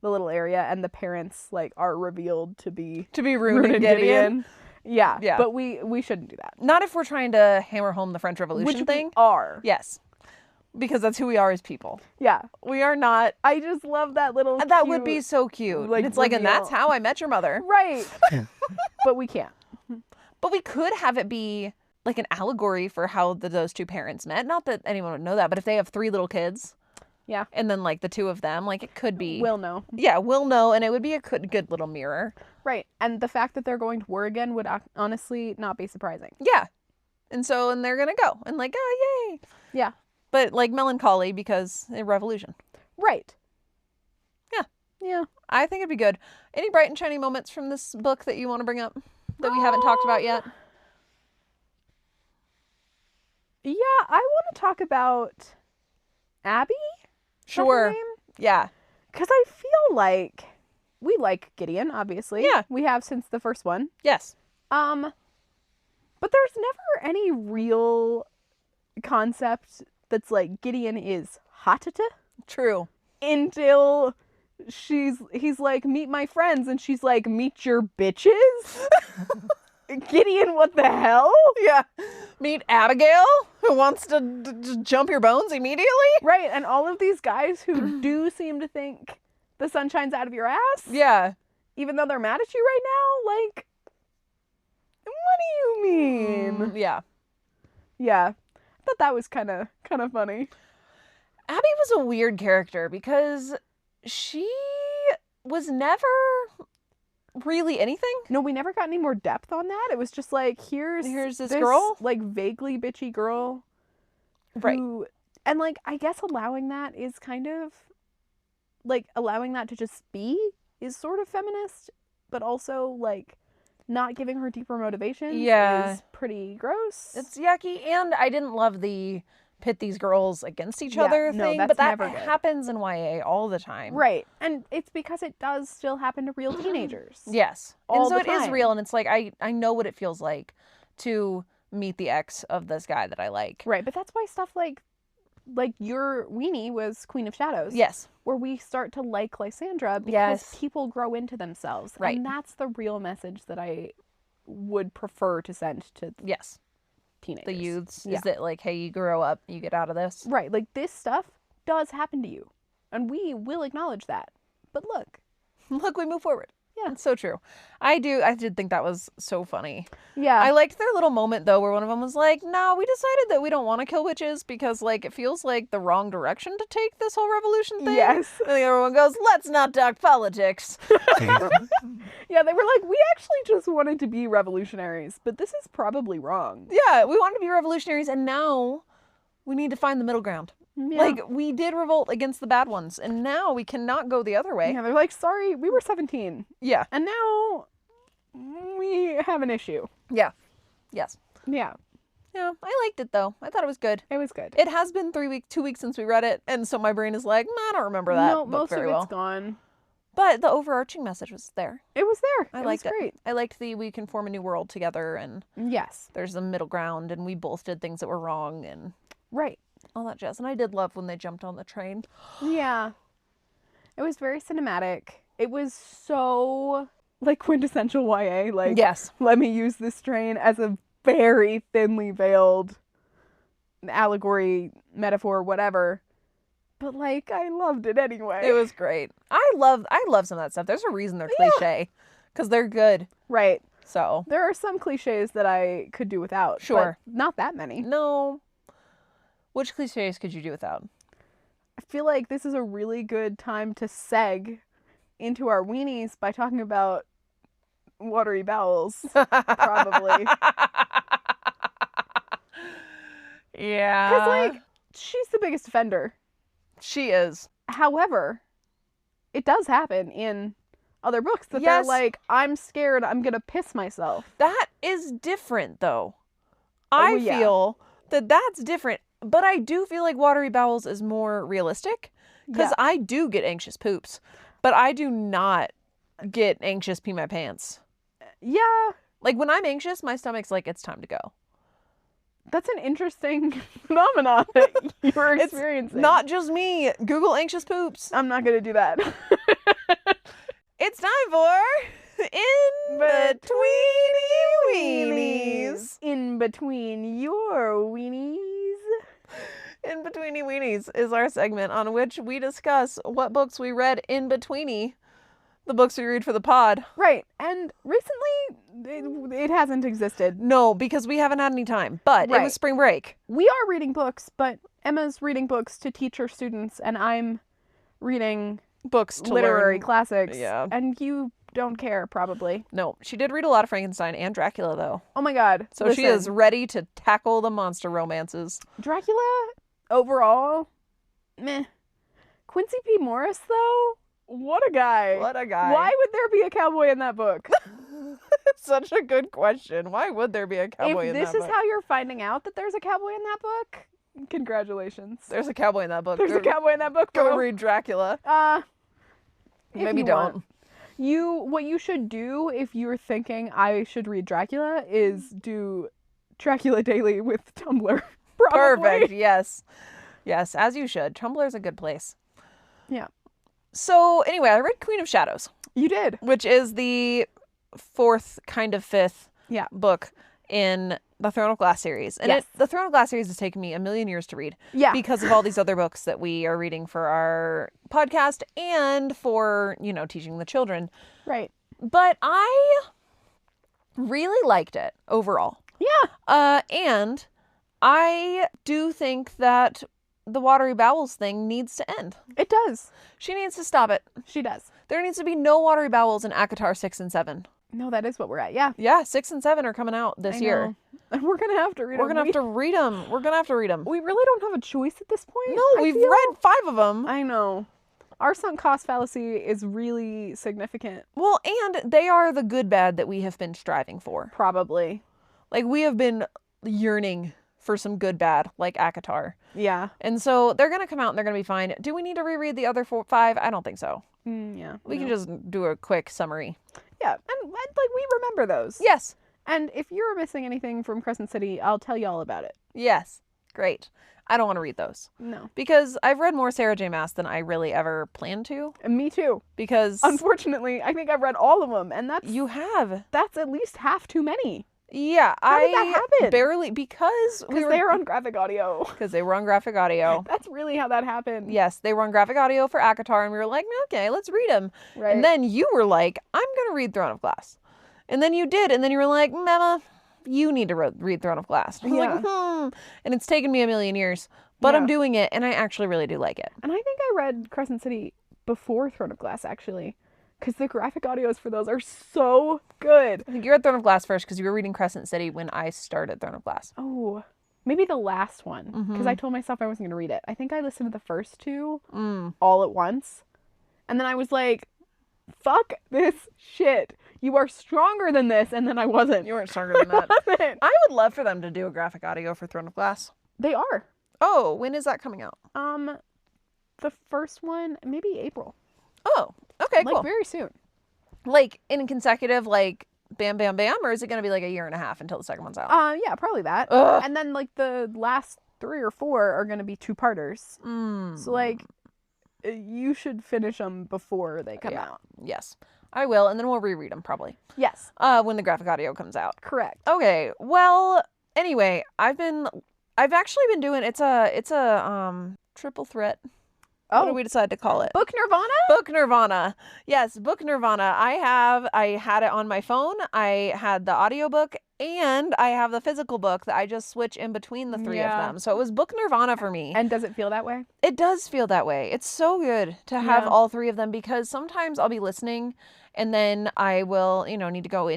little area and the parents like are revealed to be Rune and Gideon. Yeah. Yeah. But we shouldn't do that. Not if we're trying to hammer home the French Revolution Which thing. we are. Yes. Because that's who we are as people. Yeah. We are not. I just love that little That would cute- be so cute. like, It's like, and that's reveal. how I met your mother. Right. But we can't. But we could have it be like an allegory for how those two parents met. Not that anyone would know that, but if they have 3 little kids. Yeah. And then like the 2 of them, like it could be. We'll know. Yeah, we'll know. And it would be a good little mirror. Right. And the fact that they're going to war again would honestly not be surprising. Yeah. And they're going to go. And like, oh, yay. Yeah. But like melancholy because a revolution. Right. Yeah. Yeah. I think it'd be good. Any bright and shiny moments from this book that you want to bring up that we haven't talked about yet? Yeah, I want to talk about Abby. Is that her Sure. name? Yeah. Because I feel like we like Gideon, obviously. Yeah. We have since the first one. Yes. But there's never any real concept that's like Gideon is hotata True. until he's like, meet my friends, and she's like, meet your bitches? Gideon, what the hell? Yeah. Meet Abigail, who wants to jump your bones immediately. Right, and all of these guys who do seem to think the sun shines out of your ass, Yeah. even though they're mad at you right now, like, what do you mean? Yeah. Yeah, I thought that was kind of funny. Abby was a weird character because she was never really anything. No, we never got any more depth on that. It was just like, here's this girl, like vaguely bitchy girl, right? And like, I guess allowing that is kind of like allowing that to just be is sort of feminist, but also like not giving her deeper motivations is pretty gross. It's yucky, and I didn't love the pit these girls against each Yeah, other no, thing, that's but that never good. happens in YA all the time. Right. And it's because it does still happen to real teenagers. Yes. All and so the it is time. real, and it's like I know what it feels like to meet the ex of this guy that I like. Right, but that's why stuff like your weenie was Queen of Shadows. Yes. Where we start to like Lysandra because Yes. people grow into themselves. Right. And that's the real message that I would prefer to send to Yes. teenagers. The youths. Yeah. Is that like, hey, you grow up, you get out of this. Right, like this stuff does happen to you. And we will acknowledge that. But look. Look, we move forward. Yeah. It's so true. I did think that was so funny. Yeah. I liked their little moment though, where one of them was like, "No, we decided that we don't want to kill witches because like it feels like the wrong direction to take this whole revolution thing." Yes. And the other one goes, "Let's not talk politics." Yeah, they were like, we actually just wanted to be revolutionaries, but this is probably wrong. Yeah, we wanted to be revolutionaries, and now we need to find the middle ground. Yeah. Like we did revolt against the bad ones, and now we cannot go the other way. Yeah, they're like, sorry, we were 17. Yeah. And now we have an issue. Yeah. Yes. Yeah, Yeah. I liked it though. I thought it was good. it was good. It has been 2 weeks since we read it, and so my brain is like, I don't remember that No, book most of very it's well. gone. But the overarching message was there. It was there. I It liked was it. great. I liked we can form a new world together, and Yes. there's a middle ground, and we both did things that were wrong, and Right. all that jazz. And I did love when they jumped on the train. Yeah. It was very cinematic. It was so like quintessential YA. Like, Yes. let me use this train as a very thinly veiled allegory, metaphor, whatever. But like, I loved it anyway. It was great. I love some of that stuff. There's a reason they're cliche, because they're good. Right. So There are some cliches that I could do without. Sure. But not that many. no. Which cliches could you do without? I feel like this is a really good time to seg into our weenies by talking about watery bowels. Probably. Yeah. Because, like, she's the biggest offender. she is. However, it does happen in other books that they're Yes. like, I'm scared, I'm gonna piss myself. That is different, though. I yeah. feel that that's different, but I do feel like watery bowels is more realistic, because Yeah. I do get anxious poops, but I do not get anxious pee my pants. Yeah, Like, when I'm anxious, my stomach's like, it's time to go. that's an interesting phenomenon that you're It's experiencing. Not just me. Google anxious poops. I'm not gonna do that. It's time for In Betweeny Weenies. In between your weenies. In Betweeny Weenies is our segment on which we discuss what books we read in betweeny the books we read for the pod. Right, and recently it hasn't existed. No, because we haven't had any time, but it Right. was spring break. We are reading books, but Emma's reading books to teach her students, and I'm reading Books to literary learn. classics. Yeah. And you don't care, probably. No, she did read a lot of Frankenstein and Dracula, though. Oh my god. So she listen, is ready to tackle the monster romances. Dracula, overall, meh. Quincy P. Morris, though? What a guy. What a guy. Why would there be a cowboy in that book? It's such a good question. Why would there be a cowboy If in this that is book? how you're finding out that there's a cowboy in that book, congratulations. There's a cowboy in that book. There's a cowboy in that book, Go bro. read Dracula. If Maybe you don't. want. What you should do if you're thinking I should read Dracula is do Dracula Daily with Tumblr. Probably. Perfect. Yes. Yes, as you should. Tumblr's a good place. Yeah. So anyway, I read Queen of Shadows, You did. which is the fourth, kind of fifth Yeah. book in the Throne of Glass series. And Yes. the Throne of Glass series has taken me a million years to read Yeah. because of all these other books that we are reading for our podcast and for, teaching the children. Right. But I really liked it overall. Yeah. And I do think that the watery bowels thing needs to end. It does. She needs to stop it. She does. There needs to be no watery bowels in ACOTAR 6 and 7. No, that is what we're at. Yeah. Yeah, 6 and 7 are coming out this I year. know. And we're going to have to read We're them. going to have to read them. We're going to have to read them. We really don't have a choice at this point. No, I we've feel. read 5 of them. I know. Our sunk cost fallacy is really significant. Well, and they are the good bad that we have been striving for. Probably. Like, we have been yearning for some good bad, like ACOTAR. Yeah. And so they're going to come out and they're going to be fine. Do we need to reread the other 5? I don't think so. Yeah. We can just do a quick summary. Yeah. And like we remember those. Yes. And if you're missing anything from Crescent City, I'll tell you all about it. Yes. Great. I don't want to read those. No. Because I've read more Sarah J. Maas than I really ever planned to. And me too. Because Unfortunately, I think I've read all of them, and you have. that's at least half too many. Yeah. How did that happen? Barely. Because They're on graphic audio. Because they were on graphic audio. That's really how that happened. Yes, they were on graphic audio for ACOTAR, and we were like, okay, let's read them. Right. And then you were like, I'm going to read Throne of Glass. And then you did, and then you were like, Mama, you need to read Throne of Glass. And I was like, And it's taken me a million years, but I'm doing it, and I actually really do like it. And I think I read Crescent City before Throne of Glass, actually. Because the graphic audios for those are so good. I think you read Throne of Glass first because you were reading Crescent City when I started Throne of Glass. Oh, maybe the last one. Because I told myself I wasn't going to read it. I think I listened to the first two all at once. And then I was like, fuck this shit. You are stronger than this. And then I wasn't. You weren't stronger than that. I would love for them to do a graphic audio for Throne of Glass. They are. Oh, when is that coming out? The first one, maybe April. Oh, Okay, like cool. very soon. Like in consecutive, like bam, bam, bam, or is it going to be like a year and a half until the second one's out? Yeah, probably that. Ugh. And then like the last 3 or 4 are going to be 2-parters. So like you should finish them before they come out. Yes, I will, and then we'll reread them probably. Yes, When the graphic audio comes out. correct. Okay. Well, anyway, I've actually been doing it's a triple threat. What did we decide to call it? Book Nirvana? Book Nirvana. Yes, Book Nirvana. I had it on my phone. I had the audiobook and I have the physical book that I just switch in between the 3 of them. So it was Book Nirvana for me. And does it feel that way? It does feel that way. It's so good to have all 3 of them because sometimes I'll be listening and then I will, need to go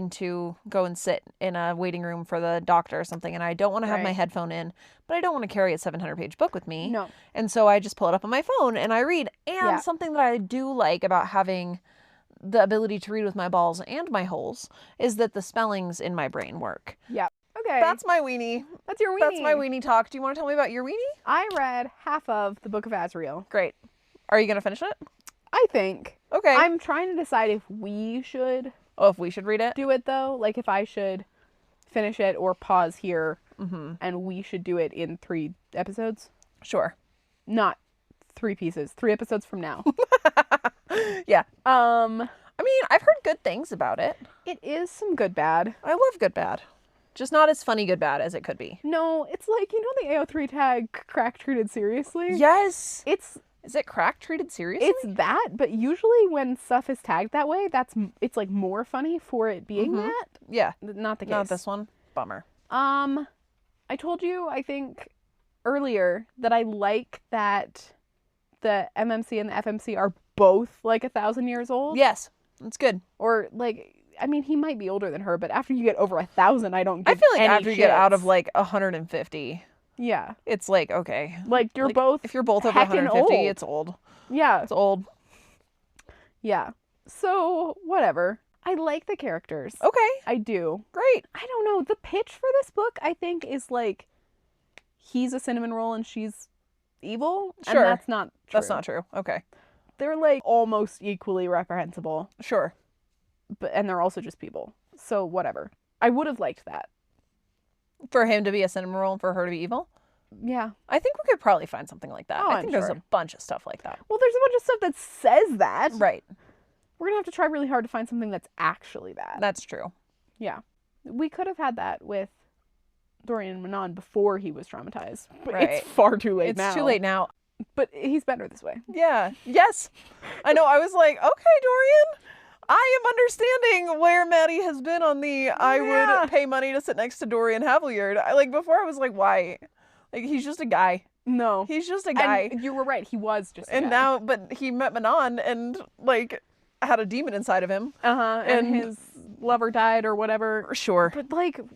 and sit in a waiting room for the doctor or something, and I don't want to have my headphone in, but I don't want to carry a 700-page book with me. No. And so I just pull it up on my phone and I read. And something that I do like about having the ability to read with my balls and my holes is that the spellings in my brain work. Yeah. Okay. That's my weenie. That's your weenie. That's my weenie talk. Do you want to tell me about your weenie? I read half of the Book of Azrael. Great. Are you going to finish it? I think. Okay. I'm trying to decide if we should if we should read it? do it, though. Like, if I should finish it or pause here and we should do it in 3 episodes. Sure. Not 3 pieces. 3 episodes from now. Yeah. I mean, I've heard good things about it. It is some good bad. I love good bad. Just not as funny good bad as it could be. No, it's like, the AO3 tag crack treated seriously? Yes. Is it crack treated seriously? It's that, but usually when stuff is tagged that way, it's like more funny for it being that. Yeah. Not the case. Not this one. Bummer. I told you, I think, earlier that I like that the MMC and the FMC are both like 1,000 years old. Yes. That's good. Or like, I mean, he might be older than her, but after you get over 1,000, I don't give I feel like any after you get out of shits. like 150, Yeah. it's like, okay. Like, you're Like, both if you're both over heckin' 150, old. it's old. Yeah. It's old. Yeah. So, whatever. I like the characters. Okay. I do. Great. I don't know. The pitch for this book, I think, is like he's a cinnamon roll and she's evil. Sure. And that's not true. That's not true. Okay. They're like almost equally reprehensible. Sure. And they're also just people. So whatever. I would have liked that. For him to be a cinnamon roll and for her to be evil? Yeah. I think we could probably find something like that. Oh, I think I'm there's sure. a bunch of stuff like that. Well, there's a bunch of stuff that says that. Right. We're going to have to try really hard to find something that's actually that. That's true. Yeah. We could have had that with Dorian Manon before he was traumatized. But Right. it's far too late now. It's too late now. But he's better this way. Yeah. Yes. I know. I was like, okay, Dorian, I am understanding where Maddie has been on the I would pay money to sit next to Dorian Havliard. Before I was like, why? Like, he's just a guy. No. He's just a guy. And you were right. He was just a And guy. now, but he met Manon and, had a demon inside of him. Uh-huh. And and- his lover died or whatever. Sure. But,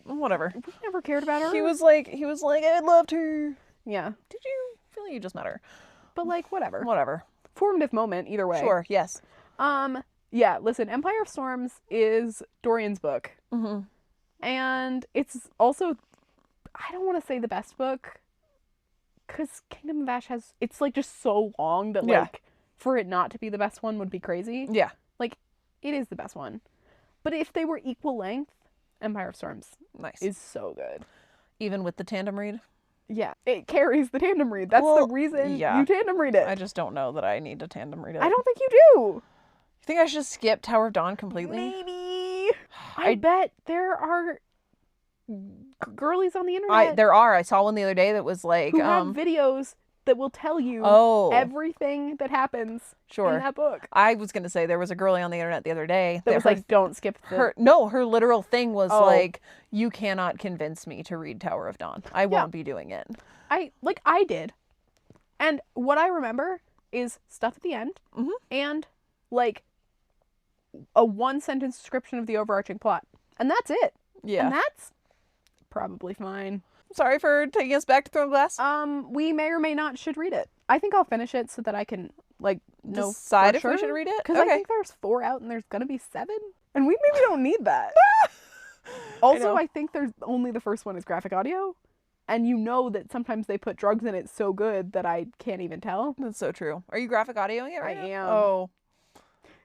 Whatever. we never cared about her. He was like, I loved her. Yeah. Did you feel like you just met her? But, whatever. Whatever. Formative moment, either way. Sure. Yes. Yeah, listen, Empire of Storms is Dorian's book. Mm-hmm. And it's also, I don't want to say the best book, because Kingdom of Ash it's, just so long that, Yeah. for it not to be the best one would be crazy. Yeah. It is the best one. But if they were equal length, Empire of Storms Nice. is so good. Even with the tandem read? Yeah, it carries the tandem read. That's Well, the reason yeah. you tandem read it. I just don't know that I need to tandem read it. I don't think you do. You think I should skip Tower of Dawn completely? Maybe. I bet there are girlies on the internet There are. I saw one the other day that was like, who have videos that will tell you everything that happens sure. in that book. I was going to say there was a girlie on the internet the other day That was like, don't skip the... her literal thing was like, you cannot convince me to read Tower of Dawn. I won't be doing it. I did. And what I remember is stuff at the end and a 1-sentence description of the overarching plot. And that's it. Yeah. And that's probably fine. Sorry for taking us back to Throne Glass. We may or may not should read it. I think I'll finish it so that I can know Decide for if we sure. should read it? Because Okay. I think there's 4 out and there's gonna be 7, and we maybe don't need that. Also, I think there's only the first one is graphic audio, and you know that sometimes they put drugs in it so good that I can't even tell. That's so true. Are you graphic audioing it right now? I am. Oh.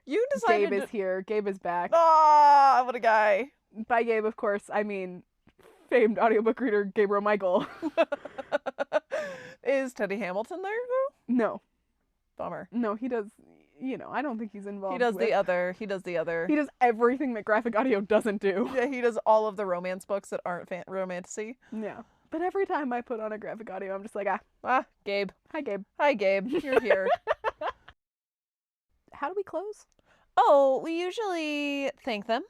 You decided Gabe is here. Gabe is back. Ah, what a guy. By Gabe, of course, I mean famed audiobook reader Gabriel Michael. Is Teddy Hamilton there, though? No. Bummer. No, he does, I don't think he's involved He does with... the other. He does the other. He does everything that graphic audio doesn't do. Yeah, he does all of the romance books that aren't romantasy. Yeah. But every time I put on a graphic audio, I'm just like, Gabe. Hi, Gabe. Hi, Gabe. You're here. How do we close? Oh, we usually thank them.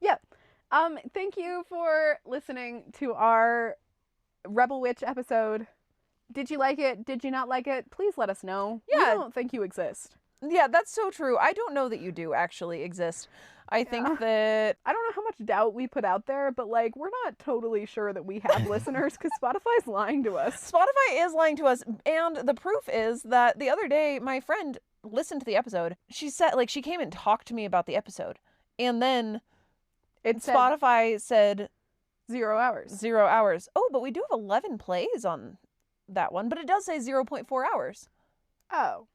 Yeah. Thank you for listening to our Rebel Witch episode. Did you like it? Did you not like it? Please let us know. Yeah. We don't think you exist. Yeah, that's so true. I don't know that you do actually exist. I think that... I don't know how much doubt we put out there, but like, we're not totally sure that we have listeners because Spotify's lying to us. Spotify is lying to us. And the proof is that the other day, my friend listened to the episode. She said, like, she came and talked to me about the episode. And then Spotify said 0 hours. 0 hours. Oh, but we do have 11 plays on that one. But it does say 0.4 hours. Oh.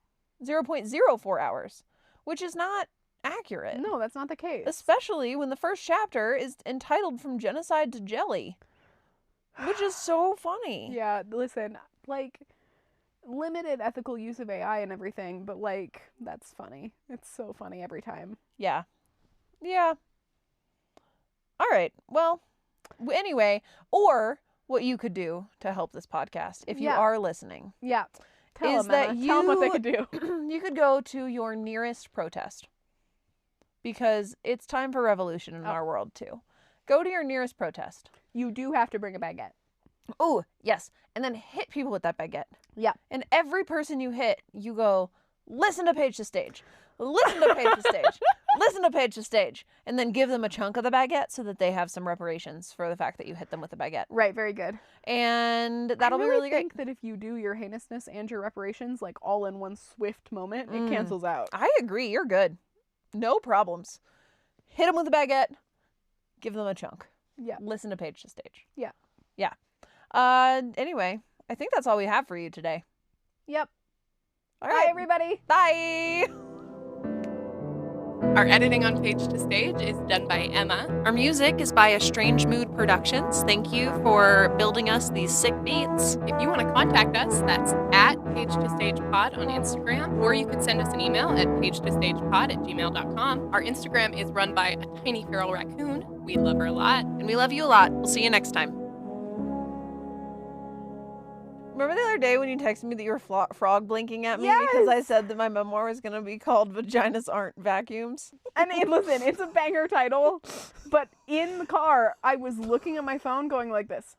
0.04 hours, which is not accurate. No, that's not the case. Especially when the first chapter is entitled From Genocide to Jelly, which is so funny. Yeah, listen, like, limited ethical use of AI and everything, but like, that's funny. It's so funny every time. Yeah. Yeah. All right. Well, anyway, or what you could do to help this podcast, if you are listening. Yeah. Tell is them, that tell them what they could do. You could go to your nearest protest. Because it's time for revolution in our world, too. Go to your nearest protest. You do have to bring a baguette. Oh, yes. And then hit people with that baguette. Yeah. And every person you hit, you go, listen to Page to Stage. Listen to Page to Stage. Listen to Page to Stage. And then give them a chunk of the baguette so that they have some reparations for the fact that you hit them with the baguette. Right, very good. And that'll be really I great. think that if you do your heinousness and your reparations, like, all in one swift moment, it cancels out. I agree. You're good. No problems. Hit them with a baguette. Give them a chunk. Yeah. Listen to Page to Stage. Yeah. Yeah. Anyway, I think that's all we have for you today. Yep. All Bye, right. everybody. Bye. Our editing on Page to Stage is done by Emma. Our music is by A Strange Mood Productions. Thank you for building us these sick beats. If you want to contact us, that's at Page to Stage Pod on Instagram, or you could send us an email at pagetostagepod@gmail.com. Our Instagram is run by a tiny feral raccoon. We love her a lot. And we love you a lot. We'll see you next time. Remember the other day when you texted me that you were frog blinking at me because I said that my memoir was going to be called Vaginas Aren't Vacuums? And listen, it's a banger title, but in the car, I was looking at my phone going like this.